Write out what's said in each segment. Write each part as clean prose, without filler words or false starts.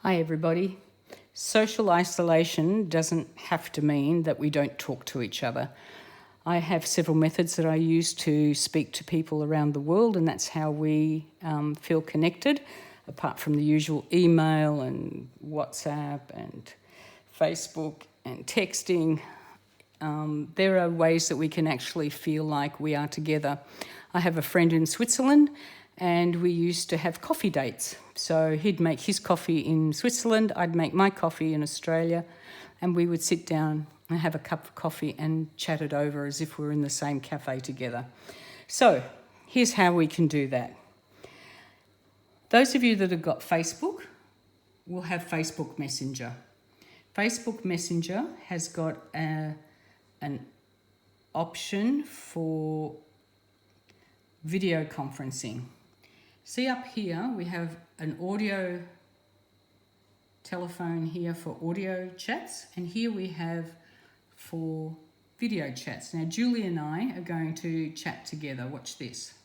Hi everybody. Social isolation doesn't have to mean that we don't talk to each other. I have several methods that I use to speak to people around the world, and that's how we feel connected, apart from the usual email and WhatsApp and Facebook and texting. There are ways that we can actually feel like we are together. I have a friend in Switzerland and we used to have coffee dates. So he'd make his coffee in Switzerland, I'd make my coffee in Australia, and we would sit down and have a cup of coffee and chat it over as if we were in the same cafe together. So here's how we can do that. Those of you that have got Facebook will have Facebook Messenger. Facebook Messenger has got an option for video conferencing. See up here, we have an audio telephone here for audio chats, and here we have for video chats. Now, Julie and I are going to chat together. Watch this.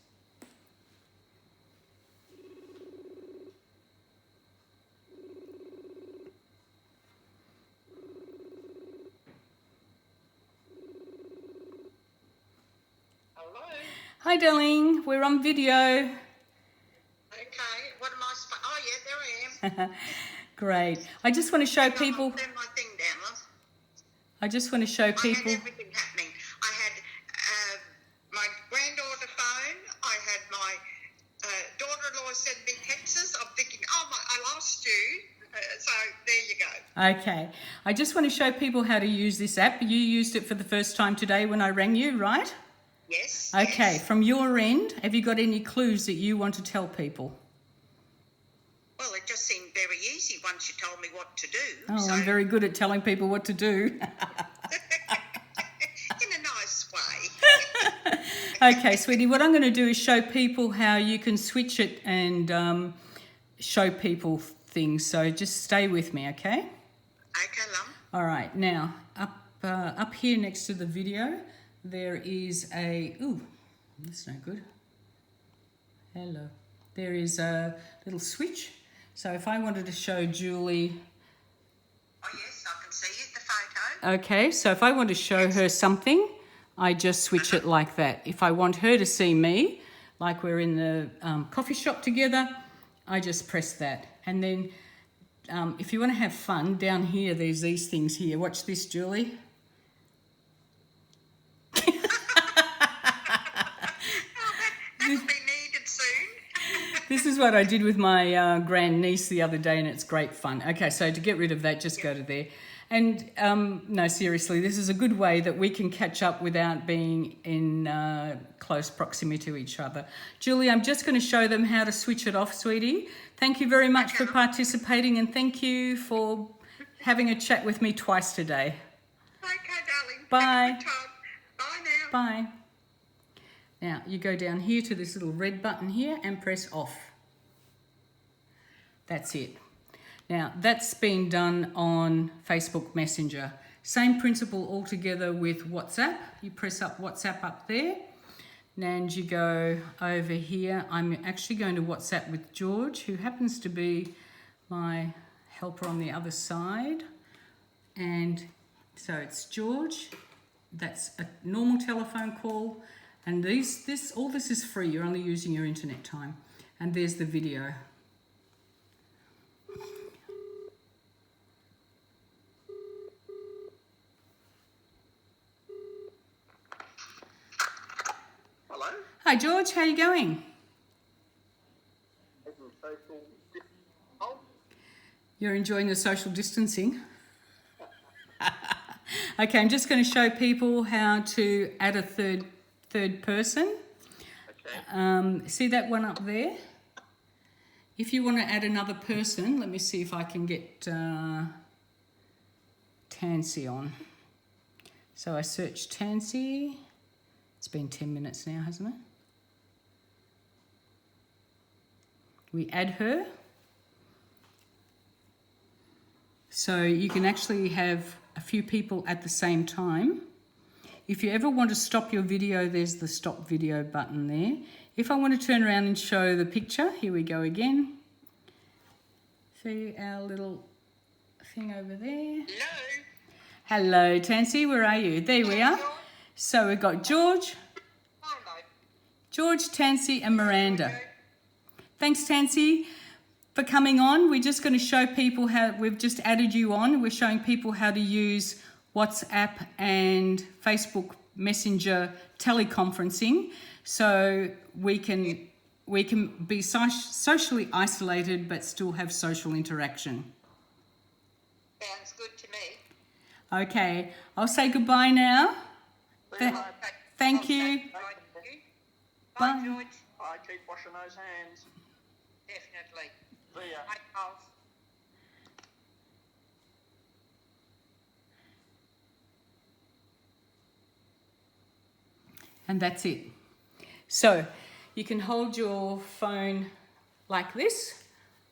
Hi, darling. We're on video. Okay. What am I supposed? Oh, yeah, there I am. Great. I just want to show people. Turn my thing down, love. I just want to show people. I had everything happening. I had my granddaughter phone. I had my daughter-in-law send me texts. I'm thinking, oh my, I lost you. So there you go. Okay. I just want to show people how to use this app. You used it for the first time today when I rang you, right? Yes. Okay, yes. From your end, have you got any clues that you want to tell people? Well, it just seemed very easy once you told me what to do. Oh, so. I'm very good at telling people what to do. In a nice way. Okay, sweetie, what I'm going to do is show people how you can switch it and show people things. So just stay with me, okay? Okay, love. All right, now, up here next to the video, there is a... Ooh, that's no good. Hello. There is a little switch. So if I wanted to show Julie... Oh, yes, I can see it, the photo. Okay, so if I want to show her something, I just switch it like that. If I want her to see me, like we're in the coffee shop together, I just press that. And then if you want to have fun, down here, there's these things here. Watch this, Julie. This is what I did with my grandniece the other day, and it's great fun. Okay, so to get rid of that, just go to there. And no, seriously, this is a good way that we can catch up without being in close proximity to each other. Julie, I'm just going to show them how to switch it off, sweetie. Thank you very much for participating, and thank you for having a chat with me twice today. Okay, darling. Bye. Bye now. Bye. Now, you go down here to this little red button here and press off. That's it. Now, that's been done on Facebook Messenger. Same principle altogether with WhatsApp. You press up WhatsApp up there, and you go over here. I'm actually going to WhatsApp with George, who happens to be my helper on the other side. And so it's George. That's a normal telephone call. And all this is free. You're only using your internet time. And there's the video. Hello? Hi, George. How are you going? You're enjoying the social distancing? Okay, I'm just going to show people how to add a third person. Okay. See that one up there? If you want to add another person, let me see if I can get Tansy on. So I search Tansy. It's been 10 minutes now, hasn't it? We add her. So you can actually have a few people at the same time. If you ever want to stop your video, there's the stop video button there. If I want to turn around and show the picture, here we go again. See our little thing over there. Hello. Hello, Tansy, where are you? There we are. So we've got George, Tansy and Miranda. Thanks, Tansy, for coming on. We're just going to show people how, we've just added you on. We're showing people how to use WhatsApp and Facebook Messenger teleconferencing so we can be socially isolated but still have social interaction. Sounds good to me. Okay, I'll say goodbye now. Thank you. Bye, George. I keep washing those hands. Definitely. See ya. Bye, Charles. And that's it. So you can hold your phone like this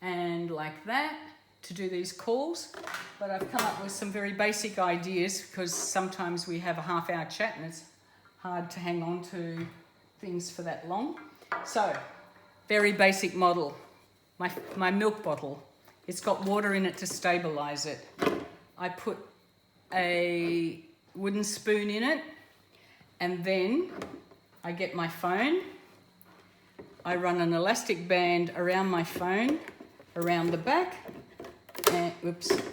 and like that to do these calls, but I've come up with some very basic ideas because sometimes we have a half-hour chat and it's hard to hang on to things for that long. So, very basic model. My milk bottle, it's got water in it to stabilise it. I put a wooden spoon in it, and then I get my phone. I run an elastic band around my phone, around the back,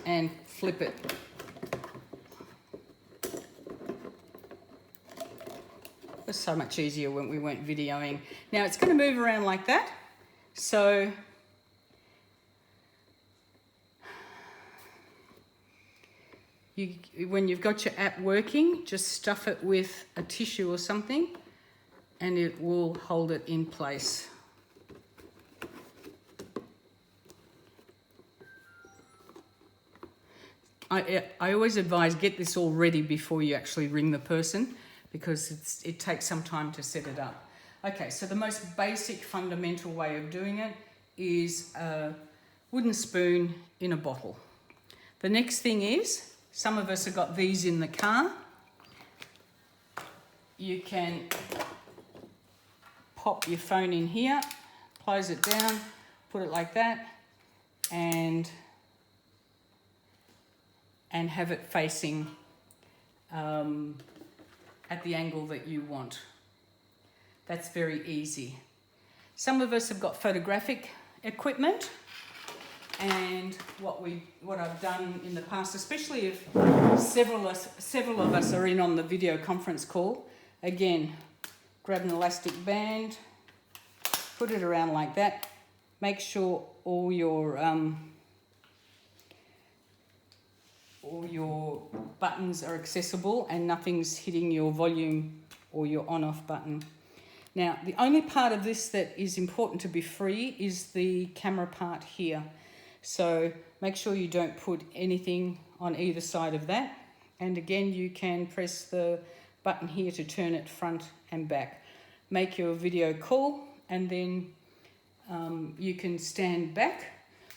and flip it. It was so much easier when we weren't videoing. Now it's going to move around like that. So when you've got your app working, just stuff it with a tissue or something and it will hold it in place. I always advise get this all ready before you actually ring the person because it takes some time to set it up. Okay, so the most basic fundamental way of doing it is a wooden spoon in a bottle. The next thing is, some of us have got these in the car. You can pop your phone in here, close it down, put it like that, and have it facing at the angle that you want. That's very easy. Some of us have got photographic equipment, and what I've done in the past, especially if several of us are in on the video conference call, again, grab an elastic band, put it around like that, make sure all your buttons are accessible and nothing's hitting your volume or your on-off button. Now, the only part of this that is important to be free is the camera part here. So make sure you don't put anything on either side of that. And again, you can press the button here to turn it front and back. Make your video call and then you can stand back.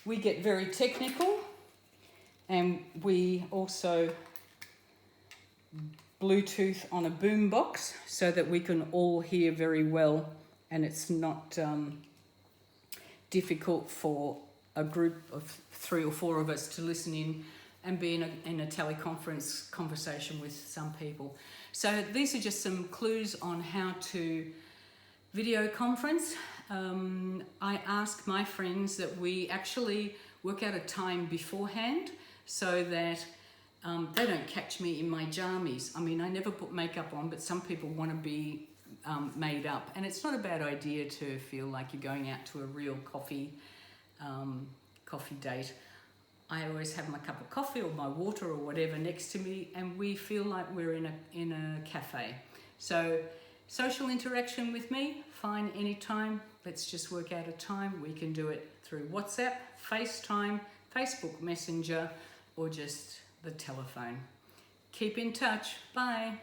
We get very technical. And we also Bluetooth on a boom box so that we can all hear very well and it's not difficult for a group of 3 or 4 of us to listen in and be in a teleconference conversation with some people. So these are just some clues on how to video conference. I ask my friends that we actually work out a time beforehand so that they don't catch me in my jammies. I mean, I never put makeup on, but some people want to be made up. And it's not a bad idea to feel like you're going out to a real coffee date. I always have my cup of coffee or my water or whatever next to me, and we feel like we're in a cafe. So social interaction with me, fine, anytime. Let's just work out a time. We can do it through WhatsApp, FaceTime, Facebook Messenger, or just the telephone. Keep in touch. Bye.